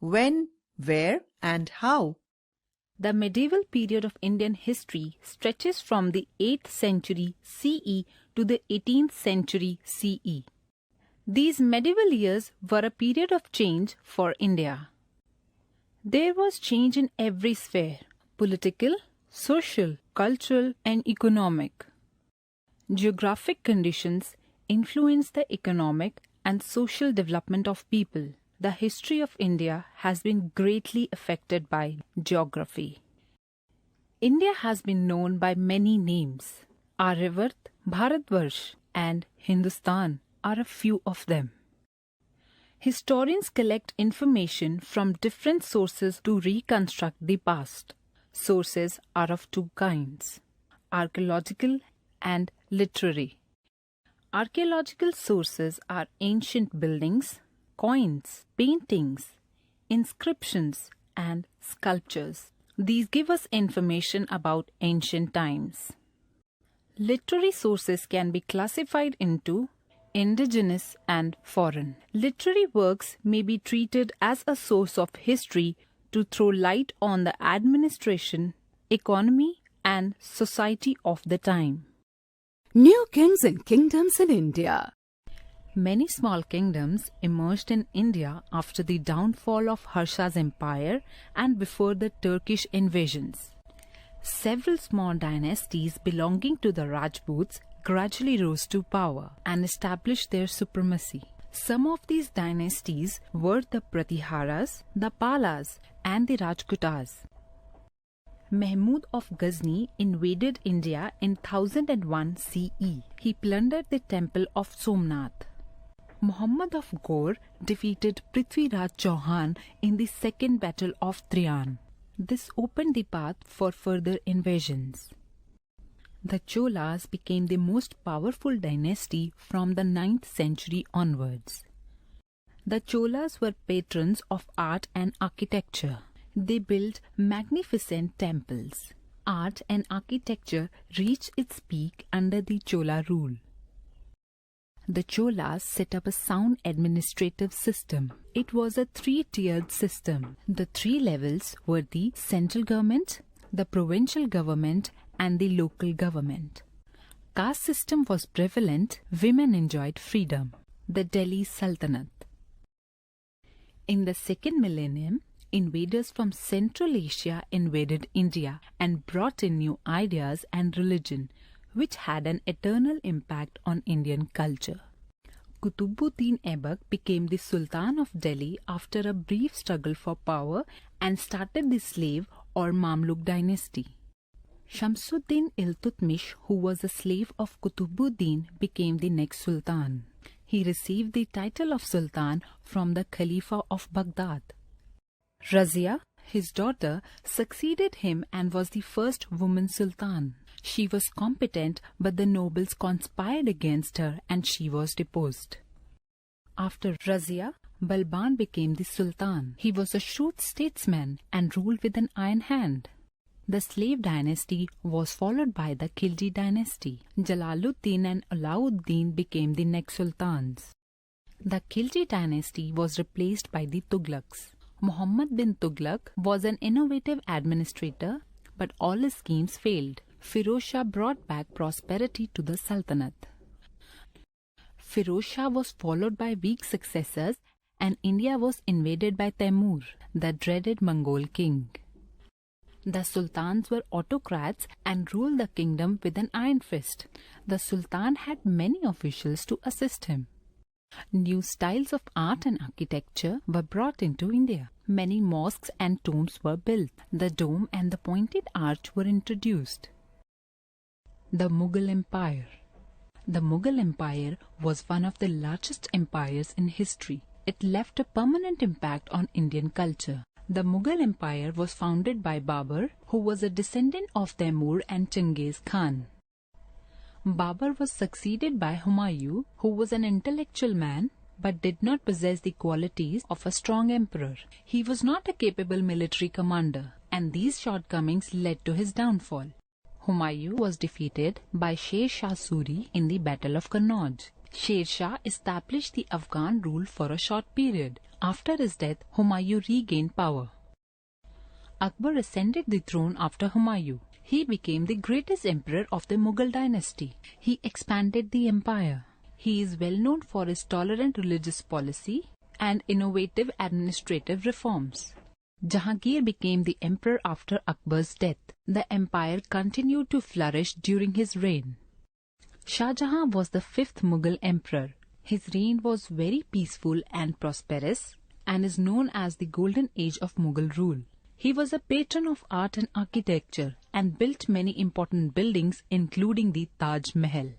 When, where, and how? The medieval period of Indian history stretches from the 8th century CE to the 18th century CE. These medieval years were a period of change for India. There was change in every sphere: political, social, cultural, and economic. Geographic conditions influenced the economic and social development of people. The history of India has been greatly affected by geography. India has been known by many names. Aryavart, Bharatvarsh, and Hindustan are a few of them. Historians collect information from different sources to reconstruct the past. Sources are of two kinds: archaeological and literary. Archaeological sources are ancient buildings, coins, paintings, inscriptions, and sculptures. These give us information about ancient times. Literary sources can be classified into indigenous and foreign. Literary works may be treated as a source of history to throw light on the administration, economy, and society of the time. New kings and kingdoms in India. Many small kingdoms emerged in India after the downfall of Harsha's empire and before the Turkish invasions. Several small dynasties belonging to the Rajputs gradually rose to power and established their supremacy. Some of these dynasties were the Pratiharas, the Palas, and the Rajputas. Mahmud of Ghazni invaded India in 1001 CE. He plundered the temple of Somnath. Muhammad of Ghor defeated Prithviraj Chauhan in the Second Battle of Trian. This opened the path for further invasions. The Cholas became the most powerful dynasty from the 9th century onwards. The Cholas were patrons of art and architecture. They built magnificent temples. Art and architecture reached its peak under the Chola rule. The Cholas set up a sound administrative system. It was a three-tiered system. The three levels were the central government, the provincial government, and the local government. Caste system was prevalent. Women enjoyed freedom. The Delhi Sultanate. In the second millennium, invaders from Central Asia invaded India and brought in new ideas and religion, which had an eternal impact on Indian culture. Qutbuddin Aibak became the Sultan of Delhi after a brief struggle for power and started the slave or Mamluk dynasty. Shamsuddin Iltutmish, who was a slave of Qutbuddin, became the next Sultan. He received the title of Sultan from the Khalifa of Baghdad. Razia, his daughter, succeeded him and was the first woman Sultan. She was competent, but the nobles conspired against her and she was deposed. After Razia, Balban became the Sultan. He was a shrewd statesman and ruled with an iron hand. The slave dynasty was followed by the Khilji dynasty. Jalaluddin and Alauddin became the next sultans. The Khilji dynasty was replaced by the Tughlaqs. Muhammad bin Tughlaq was an innovative administrator, but all his schemes failed. Firoz Shah brought back prosperity to the Sultanate. Firoz Shah was followed by weak successors and India was invaded by Taimur, the dreaded Mongol king. The sultans were autocrats and ruled the kingdom with an iron fist. The sultan had many officials to assist him. New styles of art and architecture were brought into India. Many mosques and tombs were built. The dome and the pointed arch were introduced. The Mughal Empire. The Mughal Empire was one of the largest empires in history. It left a permanent impact on Indian culture. The Mughal Empire was founded by Babur, who was a descendant of Taimur and Chinggis Khan. Babur was succeeded by Humayun, who was an intellectual man but did not possess the qualities of a strong emperor. He was not a capable military commander, and these shortcomings led to his downfall. Humayun was defeated by Sher Shah Suri in the Battle of Kannauj. Sher Shah established the Afghan rule for a short period. After his death, Humayun regained power. Akbar ascended the throne after Humayun. He became the greatest emperor of the Mughal dynasty. He expanded the empire. He is well known for his tolerant religious policy and innovative administrative reforms. Jahangir became the emperor after Akbar's death. The empire continued to flourish during his reign. Shah Jahan was the fifth Mughal emperor. His reign was very peaceful and prosperous and is known as the golden age of Mughal rule. He was a patron of art and architecture and built many important buildings including the Taj Mahal.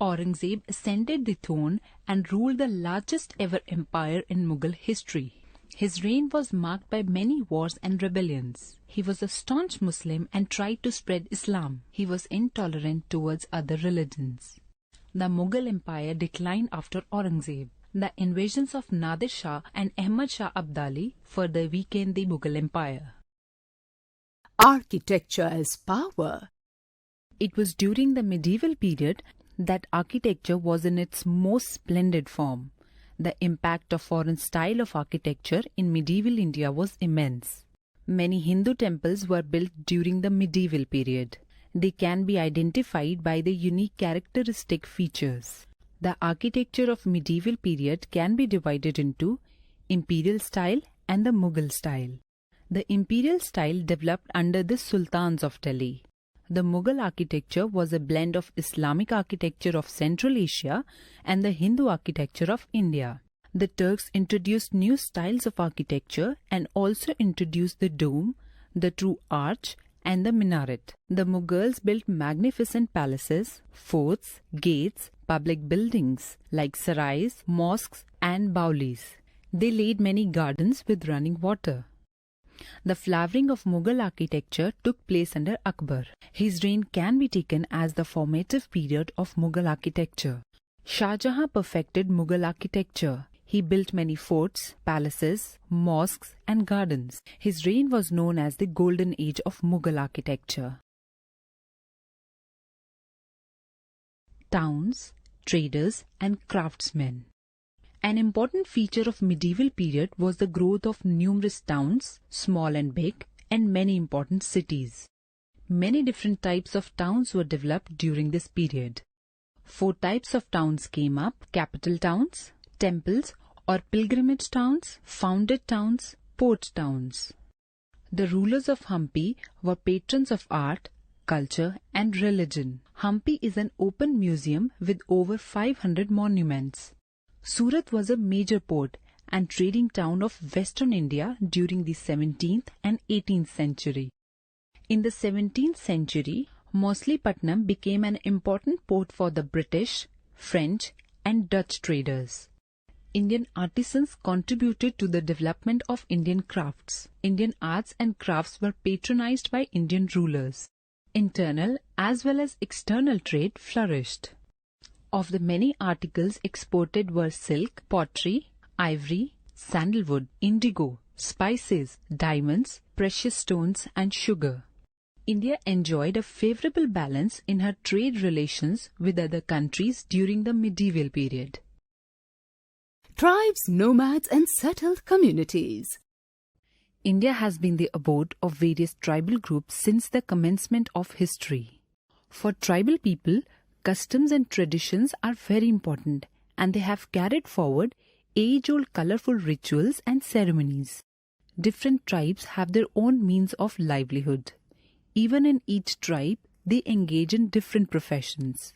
Aurangzeb ascended the throne and ruled the largest ever empire in Mughal history. His reign was marked by many wars and rebellions. He was a staunch Muslim and tried to spread Islam. He was intolerant towards other religions. The Mughal Empire declined after Aurangzeb. The invasions of Nadir Shah and Ahmad Shah Abdali further weakened the Mughal Empire. Architecture as power. It was during the medieval period that architecture was in its most splendid form. The impact of foreign style of architecture in medieval India was immense. Many Hindu temples were built during the medieval period. They can be identified by the unique characteristic features. The architecture of medieval period can be divided into imperial style and the Mughal style. The imperial style developed under the sultans of Delhi. The Mughal architecture was a blend of Islamic architecture of Central Asia and the Hindu architecture of India. The Turks introduced new styles of architecture and also introduced the dome, the true arch, and the minaret. The Mughals built magnificent palaces, forts, gates, public buildings like sarais, mosques, and baulis. They laid many gardens with running water. The flowering of Mughal architecture took place under Akbar. His reign can be taken as the formative period of Mughal architecture. Shah Jahan perfected Mughal architecture. He built many forts, palaces, mosques, and gardens. His reign was known as the Golden Age of Mughal architecture. Towns, traders, and craftsmen. An important feature of medieval period was the growth of numerous towns, small and big, and many important cities. Many different types of towns were developed during this period. 4 types of towns came up: capital towns, temples or pilgrimage towns, founded towns, port towns. The rulers of Hampi were patrons of art, culture, and religion. Hampi is an open museum with over 500 monuments. Surat was a major port and trading town of western India during the 17th and 18th century. In the 17th century, Maulisipatnam became an important port for the British, French, and Dutch traders. Indian artisans contributed to the development of Indian crafts. Indian arts and crafts were patronized by Indian rulers. Internal as well as external trade flourished. Of the many articles exported were silk, pottery, ivory, sandalwood, indigo, spices, diamonds, precious stones, and sugar. India enjoyed a favorable balance in her trade relations with other countries during the medieval period. Tribes, nomads, and settled communities. India has been the abode of various tribal groups since the commencement of history. For tribal people, customs and traditions are very important, and they have carried forward age-old colorful rituals and ceremonies. Different tribes have their own means of livelihood. Even in each tribe, they engage in different professions.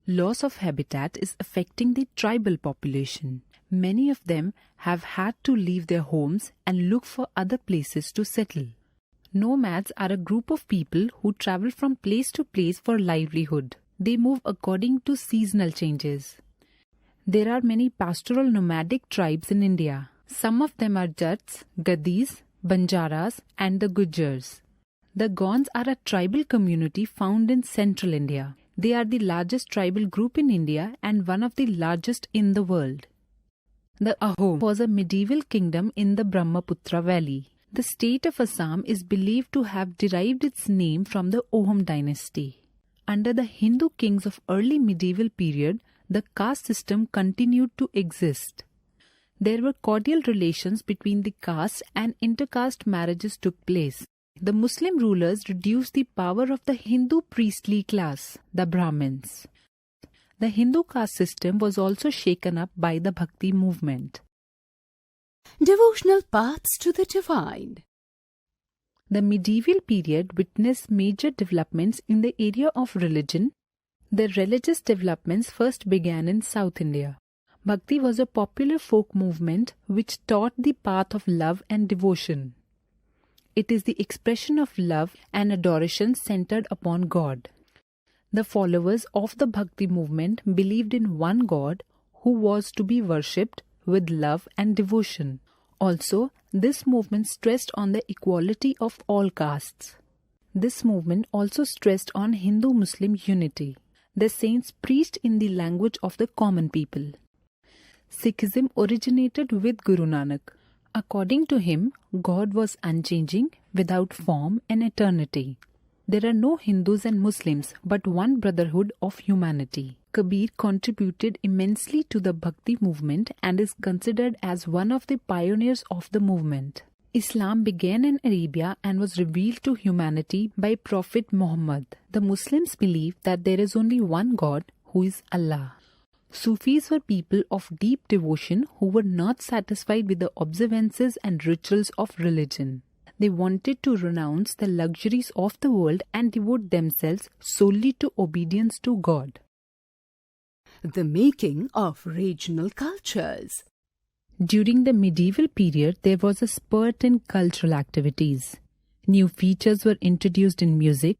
Loss of habitat is affecting the tribal population. Many of them have had to leave their homes and look for other places to settle. Nomads are a group of people who travel from place to place for livelihood. They move according to seasonal changes. There are many pastoral nomadic tribes in India. Some of them are Jats, Gadis, Banjaras, and the Gujars. The Gonds are a tribal community found in central India. They are the largest tribal group in India and one of the largest in the world. The Ahom was a medieval kingdom in the Brahmaputra valley. The state of Assam is believed to have derived its name from the Ahom dynasty. Under the Hindu kings of early medieval period, the caste system continued to exist. There were cordial relations between the caste and intercaste marriages took place. The Muslim rulers reduced the power of the Hindu priestly class, the Brahmins. The Hindu caste system was also shaken up by the Bhakti movement. Devotional paths to the divine. The medieval period witnessed major developments in the area of religion. The religious developments first began in South India. Bhakti was a popular folk movement which taught the path of love and devotion. It is the expression of love and adoration centered upon God. The followers of the Bhakti movement believed in one God who was to be worshipped with love and devotion. Also, this movement stressed on the equality of all castes. This movement also stressed on Hindu-Muslim unity. The saints preached in the language of the common people. Sikhism originated with Guru Nanak. According to him, God was unchanging, without form and eternity. There are no Hindus and Muslims, but one brotherhood of humanity. Kabir contributed immensely to the Bhakti movement and is considered as one of the pioneers of the movement. Islam began in Arabia and was revealed to humanity by Prophet Muhammad. The Muslims believe that there is only one God, who is Allah. Sufis were people of deep devotion who were not satisfied with the observances and rituals of religion. They wanted to renounce the luxuries of the world and devote themselves solely to obedience to God. The making of regional cultures. During the medieval period, there was a spurt in cultural activities. New features were introduced in music,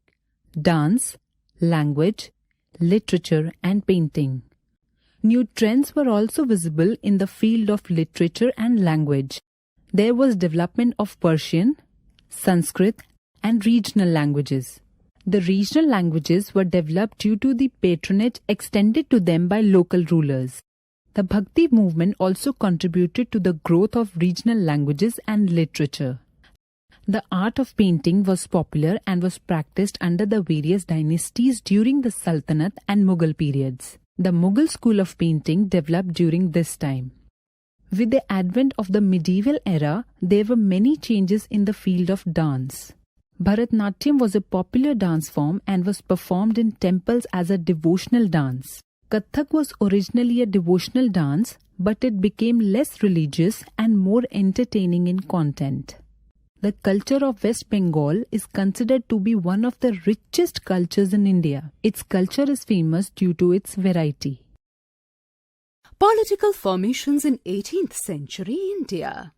dance, language, literature, and painting. New trends were also visible in the field of literature and language. There was development of Persian, Sanskrit, and regional languages. The regional languages were developed due to the patronage extended to them by local rulers. The Bhakti movement also contributed to the growth of regional languages and literature. The art of painting was popular and was practiced under the various dynasties during the Sultanate and Mughal periods. The Mughal school of painting developed during this time. With the advent of the medieval era, there were many changes in the field of dance. Bharatanatyam was a popular dance form and was performed in temples as a devotional dance. Kathak was originally a devotional dance, but it became less religious and more entertaining in content. The culture of West Bengal is considered to be one of the richest cultures in India. Its culture is famous due to its variety. Political formations in 18th century India.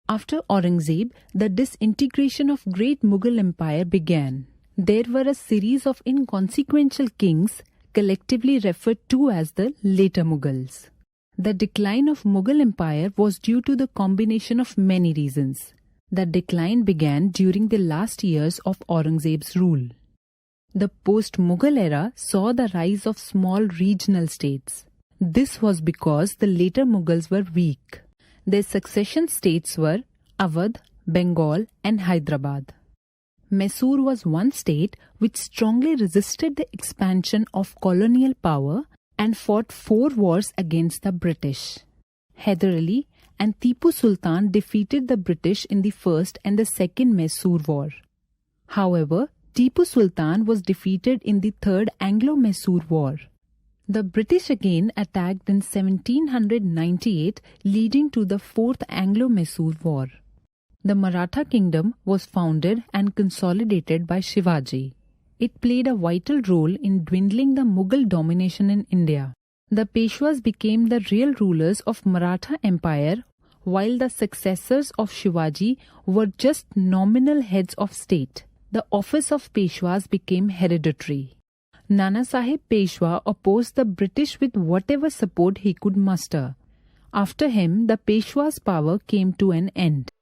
After Aurangzeb, the disintegration of great Mughal Empire began. There were a series of inconsequential kings, collectively referred to as the later Mughals. The decline of Mughal Empire was due to the combination of many reasons. The decline began during the last years of Aurangzeb's rule. The post-Mughal era saw the rise of small regional states. This was because the later Mughals were weak. Their succession states were Awadh, Bengal, and Hyderabad. Mysore was one state which strongly resisted the expansion of colonial power and fought 4 wars against the British. Hyder Ali and Tipu Sultan defeated the British in the First and the Second Mysore War. However, Tipu Sultan was defeated in the Third Anglo-Mysore War. The British again attacked in 1798, leading to the Fourth Anglo-Mysore War. The Maratha kingdom was founded and consolidated by Shivaji. It played a vital role in dwindling the Mughal domination in India. The Peshwas became the real rulers of Maratha Empire, while the successors of Shivaji were just nominal heads of state. The office of Peshwas became hereditary. Nana Sahib Peshwa opposed the British with whatever support he could muster. After him, the Peshwa's power came to an end.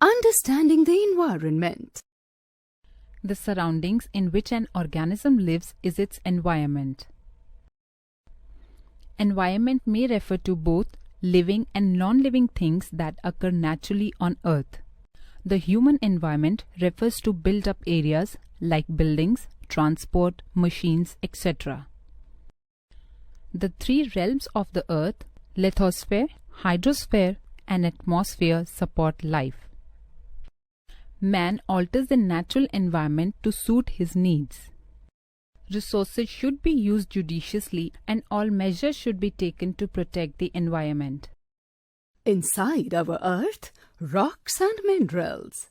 Understanding the environment. The surroundings in which an organism lives is its environment. Environment may refer to both living and non-living things that occur naturally on Earth. The human environment refers to built-up areas like buildings, transport, machines, etc. The three realms of the Earth, lithosphere, hydrosphere, and atmosphere, support life. Man alters the natural environment to suit his needs. Resources should be used judiciously and all measures should be taken to protect the environment. Inside our Earth, rocks and minerals.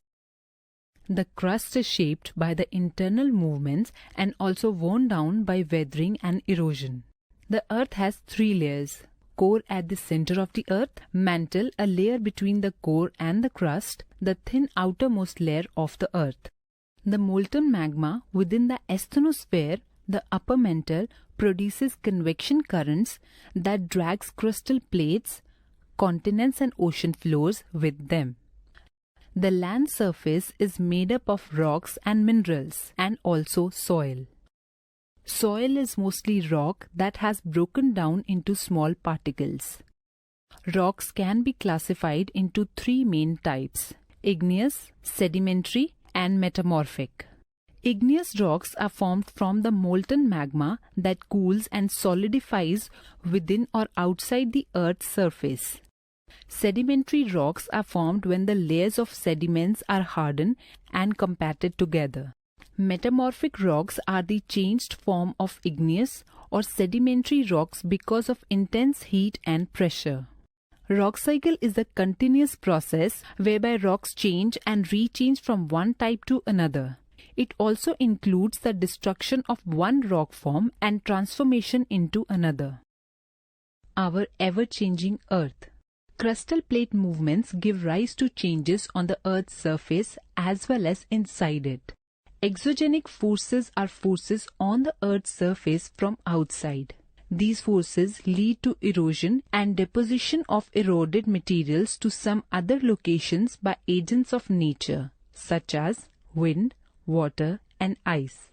The crust is shaped by the internal movements and also worn down by weathering and erosion. The Earth has three layers. Core at the center of the Earth, mantle, a layer between the core and the crust, the thin outermost layer of the Earth. The molten magma within the asthenosphere, the upper mantle, produces convection currents that drags crustal plates, continents and ocean floors with them. The land surface is made up of rocks and minerals and also soil. Soil is mostly rock that has broken down into small particles. Rocks can be classified into three main types: igneous, sedimentary, and metamorphic. Igneous rocks are formed from the molten magma that cools and solidifies within or outside the Earth's surface. Sedimentary rocks are formed when the layers of sediments are hardened and compacted together. Metamorphic rocks are the changed form of igneous or sedimentary rocks because of intense heat and pressure. Rock cycle is a continuous process whereby rocks change and rechange from one type to another. It also includes the destruction of one rock form and transformation into another. Our ever-changing Earth. Crustal plate movements give rise to changes on the Earth's surface as well as inside it. Exogenic forces are forces on the Earth's surface from outside. These forces lead to erosion and deposition of eroded materials to some other locations by agents of nature, such as wind, water, and ice.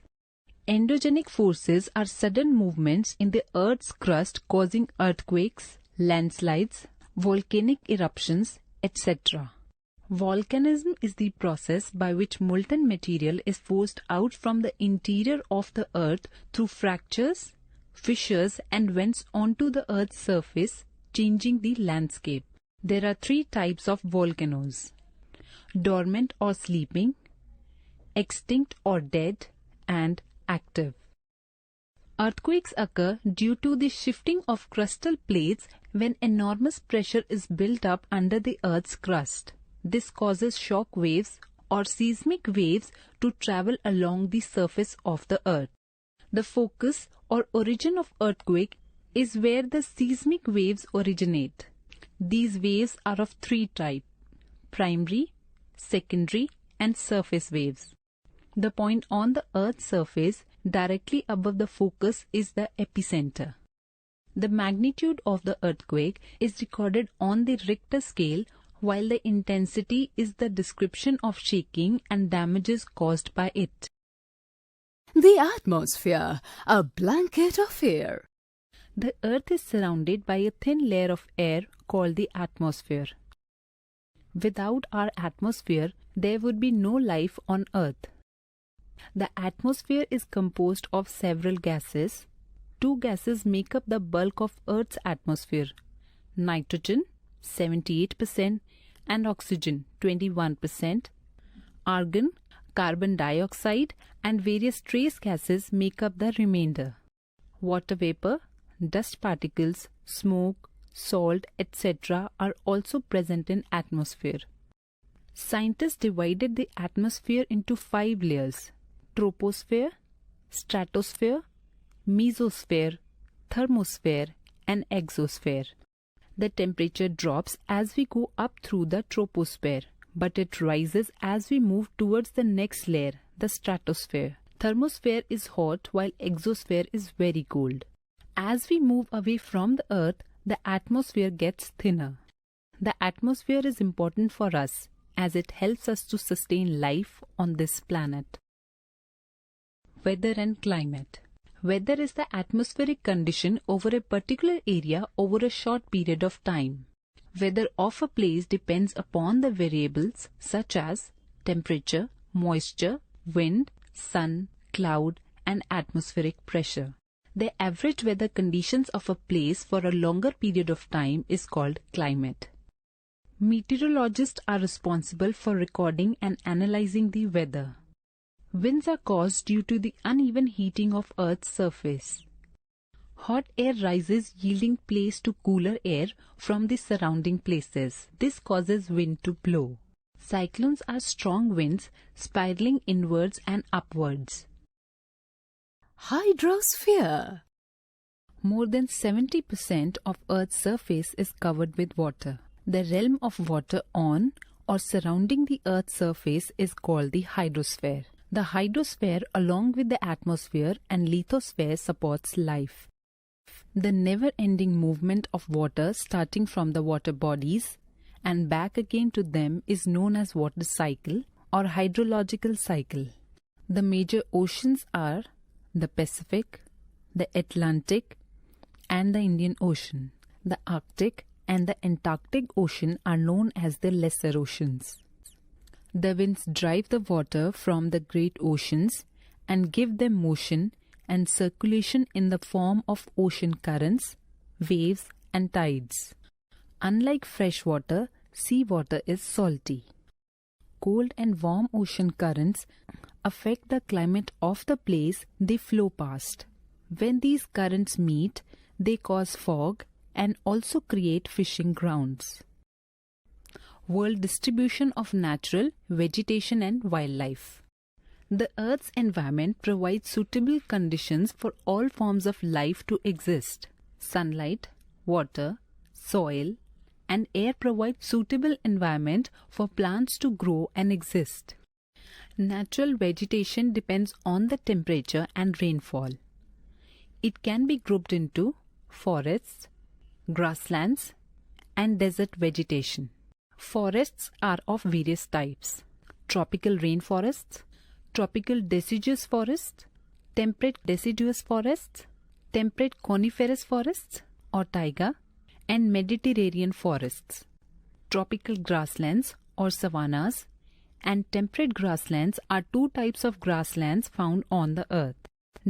Endogenic forces are sudden movements in the Earth's crust causing earthquakes, landslides, volcanic eruptions, etc. Volcanism is the process by which molten material is forced out from the interior of the Earth through fractures, fissures and vents onto the Earth's surface, changing the landscape. There are three types of volcanoes: dormant or sleeping, extinct or dead, and active. Earthquakes occur due to the shifting of crustal plates when enormous pressure is built up under the Earth's crust. This causes shock waves or seismic waves to travel along the surface of the Earth. The focus or origin of earthquake is where the seismic waves originate. These waves are of three types: primary, secondary, and surface waves. The point on the Earth's surface directly above the focus is the epicenter. The magnitude of the earthquake is recorded on the Richter scale, while the intensity is the description of shaking and damages caused by it. The atmosphere, a blanket of air. The Earth is surrounded by a thin layer of air called the atmosphere. Without our atmosphere, there would be no life on Earth. The atmosphere is composed of several gases. Two gases make up the bulk of Earth's atmosphere: nitrogen, 78%, and oxygen, 21%. Argon, carbon dioxide, and various trace gases make up the remainder. Water vapor, dust particles, smoke, salt, etc. are also present in atmosphere. Scientists divided the atmosphere into 5 layers: troposphere, stratosphere, mesosphere, thermosphere, and exosphere. The temperature drops as we go up through the troposphere, but it rises as we move towards the next layer, the stratosphere. Thermosphere is hot while exosphere is very cold. As we move away from the Earth, the atmosphere gets thinner. The atmosphere is important for us as it helps us to sustain life on this planet. Weather and climate. Weather is the atmospheric condition over a particular area over a short period of time. Weather of a place depends upon the variables such as temperature, moisture, wind, sun, cloud, and atmospheric pressure. The average weather conditions of a place for a longer period of time is called climate. Meteorologists are responsible for recording and analyzing the weather. Winds are caused due to the uneven heating of Earth's surface. Hot air rises, yielding place to cooler air from the surrounding places. This causes wind to blow. Cyclones are strong winds spiraling inwards and upwards. Hydrosphere. More than 70% of Earth's surface is covered with water. The realm of water on or surrounding the Earth's surface is called the hydrosphere. The hydrosphere, along with the atmosphere and lithosphere, supports life. The never-ending movement of water starting from the water bodies and back again to them is known as water cycle or hydrological cycle. The major oceans are the Pacific, the Atlantic, and the Indian Ocean. The Arctic and the Antarctic Ocean are known as the lesser oceans. The winds drive the water from the great oceans and give them motion and circulation in the form of ocean currents, waves, and tides. Unlike fresh water, seawater is salty. Cold and warm ocean currents affect the climate of the place they flow past. When these currents meet, they cause fog and also create fishing grounds. World distribution of natural, vegetation and wildlife. The Earth's environment provides suitable conditions for all forms of life to exist. Sunlight, water, soil, and air provide suitable environment for plants to grow and exist. Natural vegetation depends on the temperature and rainfall. It can be grouped into forests, grasslands, and desert vegetation. Forests are of various types: tropical rainforests, tropical deciduous forests, temperate deciduous forests, temperate coniferous forests or taiga, and Mediterranean forests. Tropical grasslands or savannas and temperate grasslands are two types of grasslands found on the earth.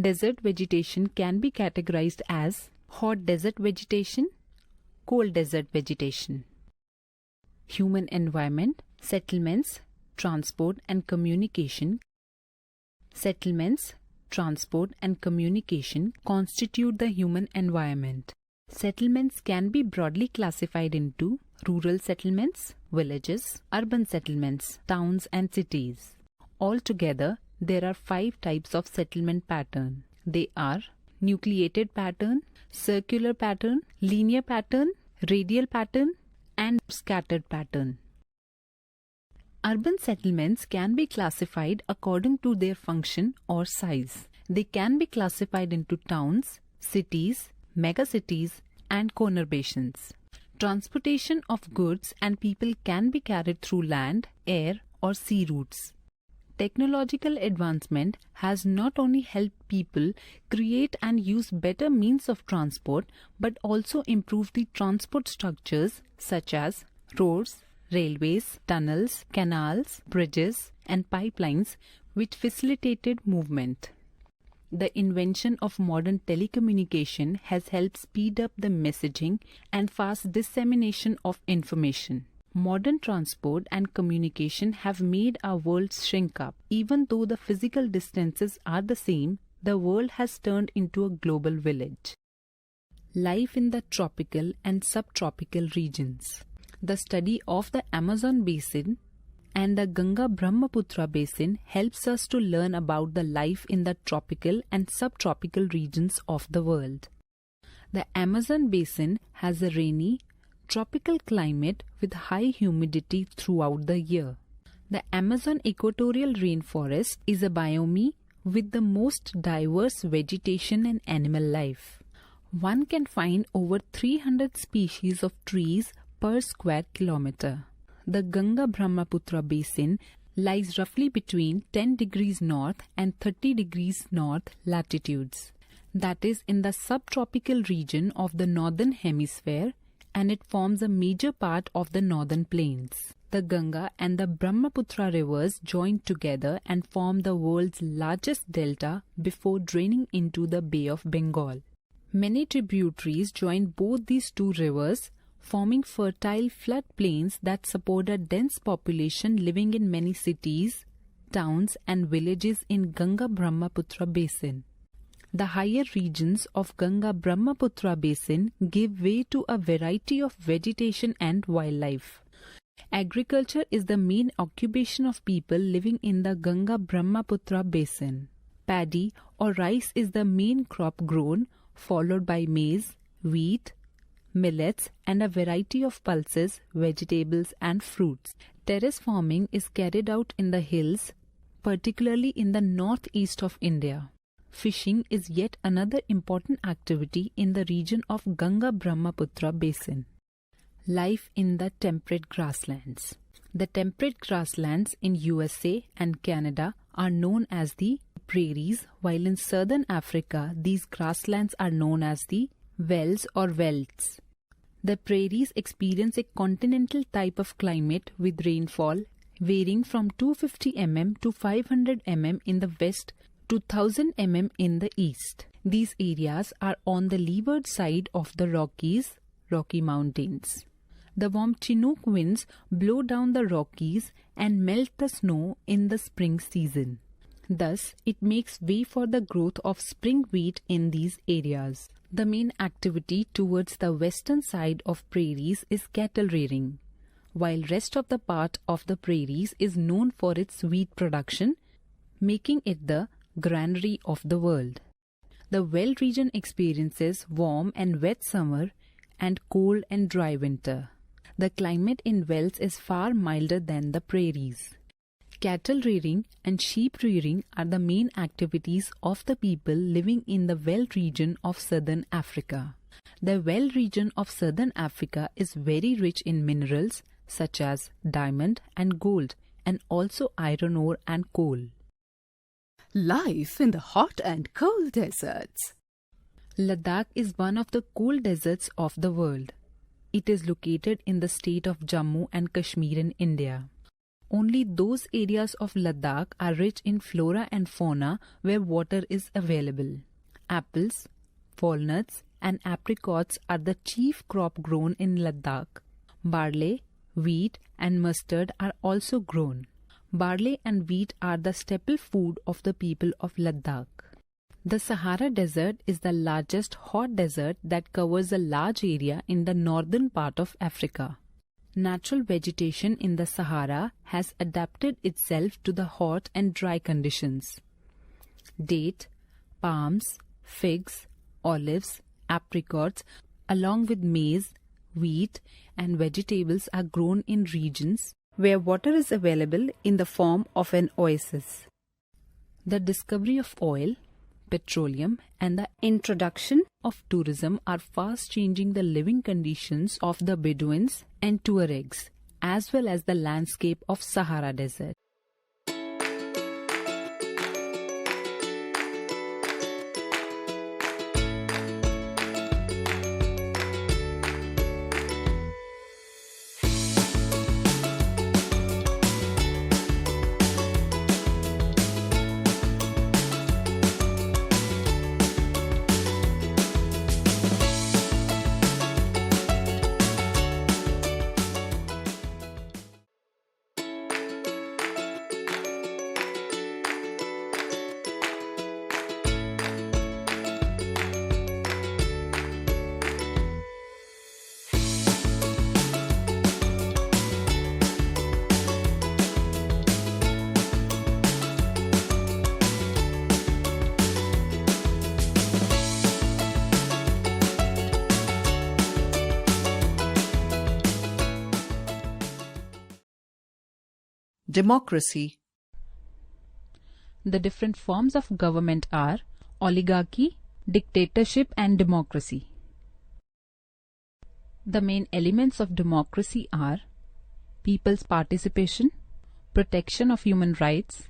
Desert vegetation can be categorized as hot desert vegetation, cold desert vegetation. Human environment, settlements, transport and communication. Settlements, transport and communication constitute the human environment. Settlements can be broadly classified into rural settlements, villages, urban settlements, towns and cities. Altogether, there are 5 types of settlement pattern. They are nucleated pattern, circular pattern, linear pattern, radial pattern, and scattered pattern. Urban settlements can be classified according to their function or size. They can be classified into towns, cities, megacities, and conurbations. Transportation of goods and people can be carried through land, air, or sea routes. Technological advancement has not only helped people create and use better means of transport, but also improved the transport structures such as roads, railways, tunnels, canals, bridges, and pipelines, which facilitated movement. The invention of modern telecommunication has helped speed up the messaging and fast dissemination of information. Modern transport and communication have made our world shrink up. Even though the physical distances are the same, the world has turned into a global village. Life in the tropical and subtropical regions. The study of the Amazon basin and the Ganga-Brahmaputra basin helps us to learn about the life in the tropical and subtropical regions of the world. The Amazon basin has a rainy, tropical climate with high humidity throughout the year. The Amazon equatorial rainforest is a biome with the most diverse vegetation and animal life. One can find over 300 species of trees per square kilometer. The Ganga-Brahmaputra basin lies roughly between 10 degrees north and 30 degrees north latitudes. That is in the subtropical region of the northern hemisphere, and it forms a major part of the northern plains. The Ganga and the Brahmaputra rivers join together and form the world's largest delta before draining into the Bay of Bengal. Many tributaries join both these two rivers, forming fertile floodplains that support a dense population living in many cities, towns and villages in Ganga-Brahmaputra basin. The higher regions of Ganga-Brahmaputra basin give way to a variety of vegetation and wildlife. Agriculture is the main occupation of people living in the Ganga-Brahmaputra basin. Paddy or rice is the main crop grown, followed by maize, wheat, millets and a variety of pulses, vegetables and fruits. Terrace farming is carried out in the hills, particularly in the northeast of India. Fishing is yet another important activity in the region of Ganga-Brahmaputra basin. Life in the temperate grasslands. The temperate grasslands in USA and Canada are known as the prairies, while in southern Africa these grasslands are known as the velds or velds. The prairies experience a continental type of climate with rainfall varying from 250 mm to 500 mm in the west to 1000 mm in the east. These areas are on the leeward side of the Rocky Mountains. The warm Chinook winds blow down the Rockies and melt the snow in the spring season. Thus, it makes way for the growth of spring wheat in these areas. The main activity towards the western side of prairies is cattle rearing, while rest of the part of the prairies is known for its wheat production, making it the granary of the world. The Veld region experiences warm and wet summer and cold and dry winter. The climate in Velds is far milder than the prairies. Cattle rearing and sheep rearing are the main activities of the people living in the Veld region of southern Africa. The Veld region of southern Africa is very rich in minerals such as diamond and gold, and also iron ore and coal. Life in the hot and cold deserts. Ladakh is one of the cold deserts of the world. It is located in the state of Jammu and Kashmir in India. Only those areas of Ladakh are rich in flora and fauna where water is available. Apples, walnuts and apricots are the chief crop grown in Ladakh. Barley, wheat and mustard are also grown. Barley and wheat are the staple food of the people of Ladakh. The Sahara Desert is the largest hot desert that covers a large area in the northern part of Africa. Natural vegetation in the Sahara has adapted itself to the hot and dry conditions. Date, palms, figs, olives, apricots, along with maize, wheat, and vegetables are grown in regions where water is available in the form of an oasis. The discovery of oil, petroleum, and the introduction of tourism are fast changing the living conditions of the Bedouins and Tuaregs, as well as the landscape of Sahara Desert. Democracy. The different forms of government are oligarchy, dictatorship and democracy. The main elements of democracy are people's participation, protection of human rights,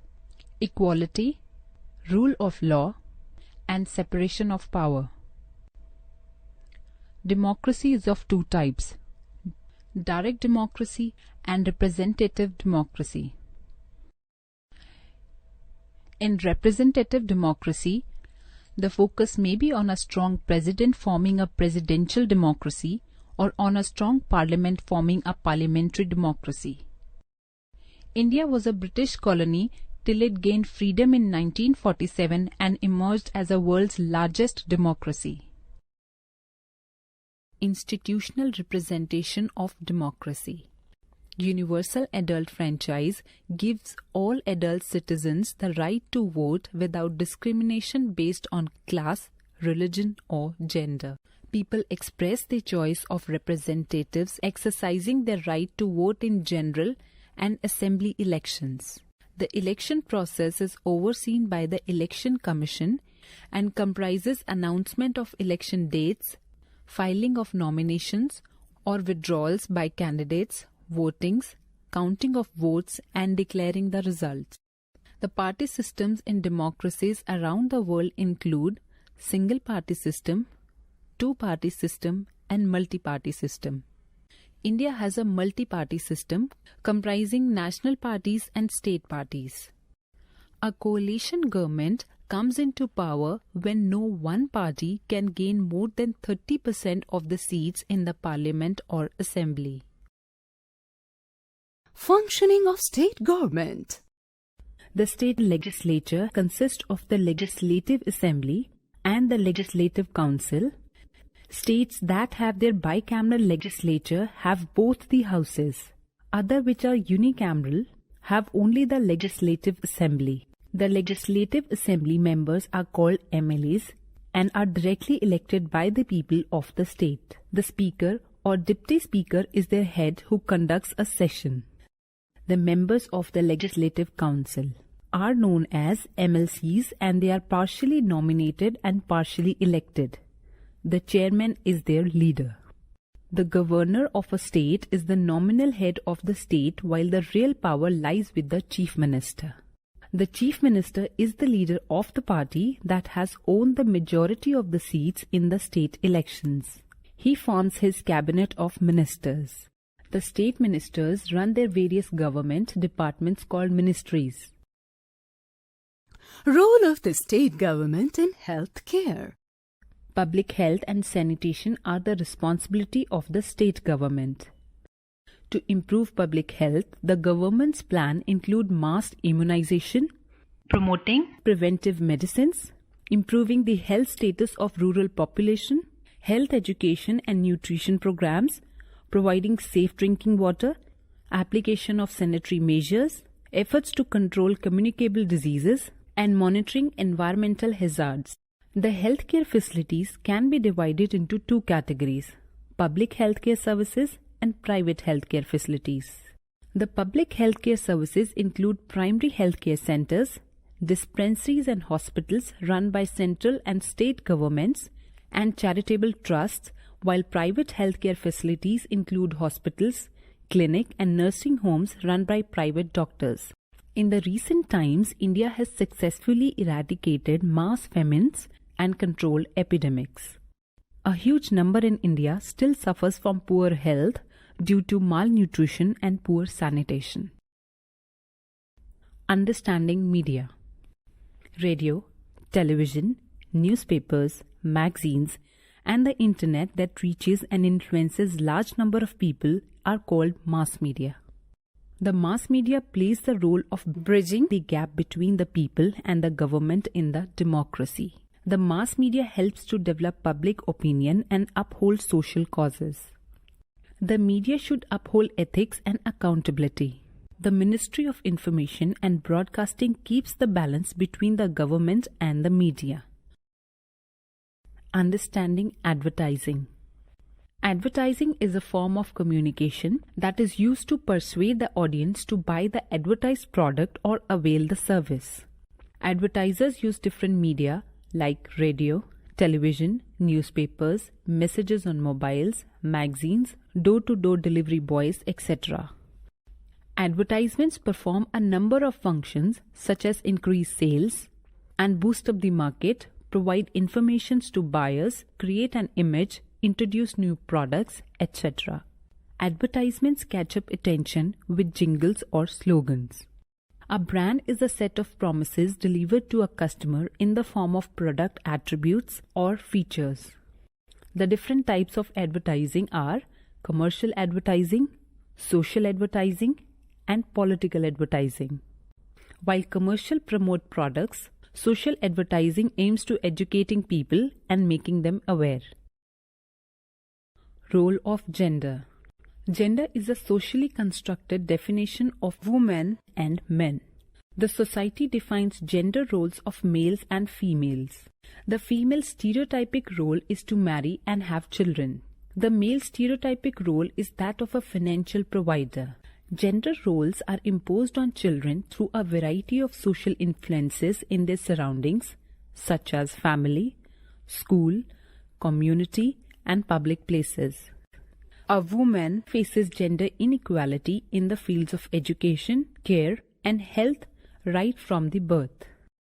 equality, rule of law, and separation of power. Democracy is of two types: direct democracy and representative democracy. In representative democracy, the focus may be on a strong president forming a presidential democracy or on a strong parliament forming a parliamentary democracy. India was a British colony till it gained freedom in 1947 and emerged as the world's largest democracy. Institutional representation of democracy. Universal adult franchise gives all adult citizens the right to vote without discrimination based on class, religion, or gender. People express their choice of representatives exercising their right to vote in general and assembly elections. The election process is overseen by the Election Commission and comprises announcement of election dates, filing of nominations or withdrawals by candidates, votings, counting of votes, and declaring the results. The party systems in democracies around the world include single-party system, two-party system, and multi-party system. India has a multi-party system comprising national parties and state parties. A coalition government comes into power when no one party can gain more than 30% of the seats in the parliament or assembly. Functioning of state government. The state legislature consists of the Legislative Assembly and the Legislative Council. States that have their bicameral legislature have both the houses. Other which are unicameral have only the Legislative Assembly. The Legislative Assembly members are called MLAs and are directly elected by the people of the state. The Speaker or Deputy Speaker is their head who conducts a session. The members of the Legislative Council are known as MLCs and they are partially nominated and partially elected. The chairman is their leader. The governor of a state is the nominal head of the state while the real power lies with the chief minister. The chief minister is the leader of the party that has won the majority of the seats in the state elections. He forms his cabinet of ministers. The state ministers run their various government departments called ministries. Role of the state government in health care. Public health and sanitation are the responsibility of the state government. To improve public health, the government's plan include mass immunization, promoting preventive medicines, improving the health status of rural population, health education and nutrition programs, providing safe drinking water, application of sanitary measures, efforts to control communicable diseases, and monitoring environmental hazards. The healthcare facilities can be divided into two categories: public healthcare services and private healthcare facilities. The public healthcare services include primary healthcare centers, dispensaries and hospitals run by central and state governments, and charitable trusts, while private healthcare facilities include hospitals, clinic and nursing homes run by private doctors. In the recent times, India has successfully eradicated mass famines and controlled epidemics. A huge number in India still suffers from poor health due to malnutrition and poor sanitation. Understanding media. Radio, television, newspapers, magazines, and the internet that reaches and influences large number of people are called mass media. The mass media plays the role of bridging the gap between the people and the government in the democracy. The mass media helps to develop public opinion and uphold social causes. The media should uphold ethics and accountability. The Ministry of Information and Broadcasting keeps the balance between the government and the media. Understanding advertising. Advertising is a form of communication that is used to persuade the audience to buy the advertised product or avail the service. Advertisers use different media like radio, television, newspapers, messages on mobiles, magazines, door-to-door delivery boys, etc. Advertisements perform a number of functions such as increase sales and boost up the market, provide informations to buyers, create an image, introduce new products, etc. Advertisements catch up attention with jingles or slogans. A brand is a set of promises delivered to a customer in the form of product attributes or features. The different types of advertising are commercial advertising, social advertising, and political advertising. While commercial promote products, social advertising aims to educating people and making them aware. Role of gender. Gender is a socially constructed definition of women and men. The society defines gender roles of males and females. The female stereotypic role is to marry and have children. The male stereotypic role is that of a financial provider. Gender roles are imposed on children through a variety of social influences in their surroundings, such as family, school, community, and public places. A woman faces gender inequality in the fields of education, care, and health right from the birth.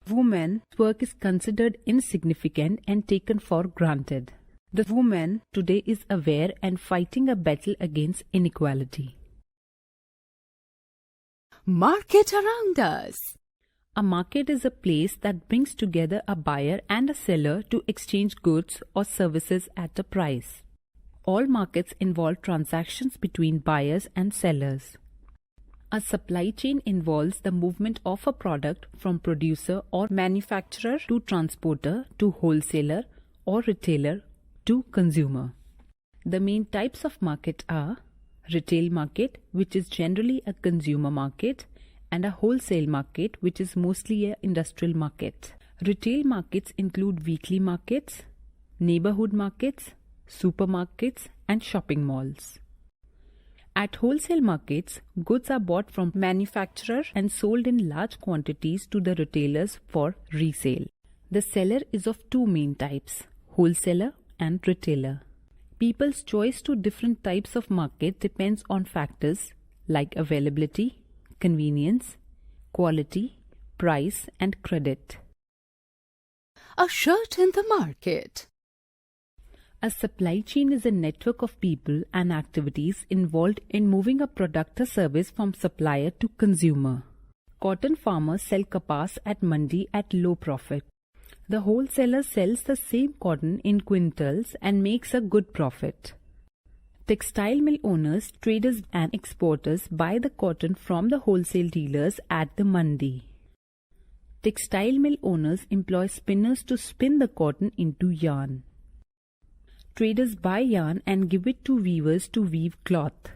Women's work is considered insignificant and taken for granted. The woman today is aware and fighting a battle against inequality. Market around us. A market is a place that brings together a buyer and a seller to exchange goods or services at a price. All markets involve transactions between buyers and sellers. A supply chain involves the movement of a product from producer or manufacturer to transporter to wholesaler or retailer to consumer. The main types of market are retail market, which is generally a consumer market, and a wholesale market, which is mostly an industrial market. Retail markets include weekly markets, neighborhood markets, supermarkets, and shopping malls. At wholesale markets, goods are bought from manufacturers and sold in large quantities to the retailers for resale. The seller is of two main types, wholesaler and retailer. People's choice to different types of market depends on factors like availability, convenience, quality, price, and credit. A shirt in the market. A supply chain is a network of people and activities involved in moving a product or service from supplier to consumer. Cotton farmers sell kapas at mandi at low profit. The wholesaler sells the same cotton in quintals and makes a good profit. Textile mill owners, traders and exporters buy the cotton from the wholesale dealers at the mandi. Textile mill owners employ spinners to spin the cotton into yarn. Traders buy yarn and give it to weavers to weave cloth.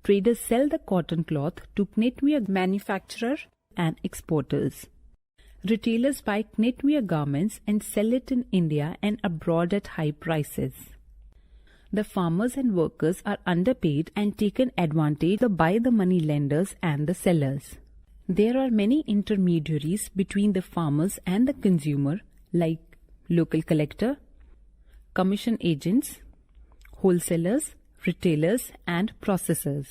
Traders sell the cotton cloth to knitwear manufacturers and exporters. Retailers buy knitwear garments and sell it in India and abroad at high prices. The farmers and workers are underpaid and taken advantage of by the money lenders and the sellers. There are many intermediaries between the farmers and the consumer, like local collector, commission agents, wholesalers, retailers, and processors.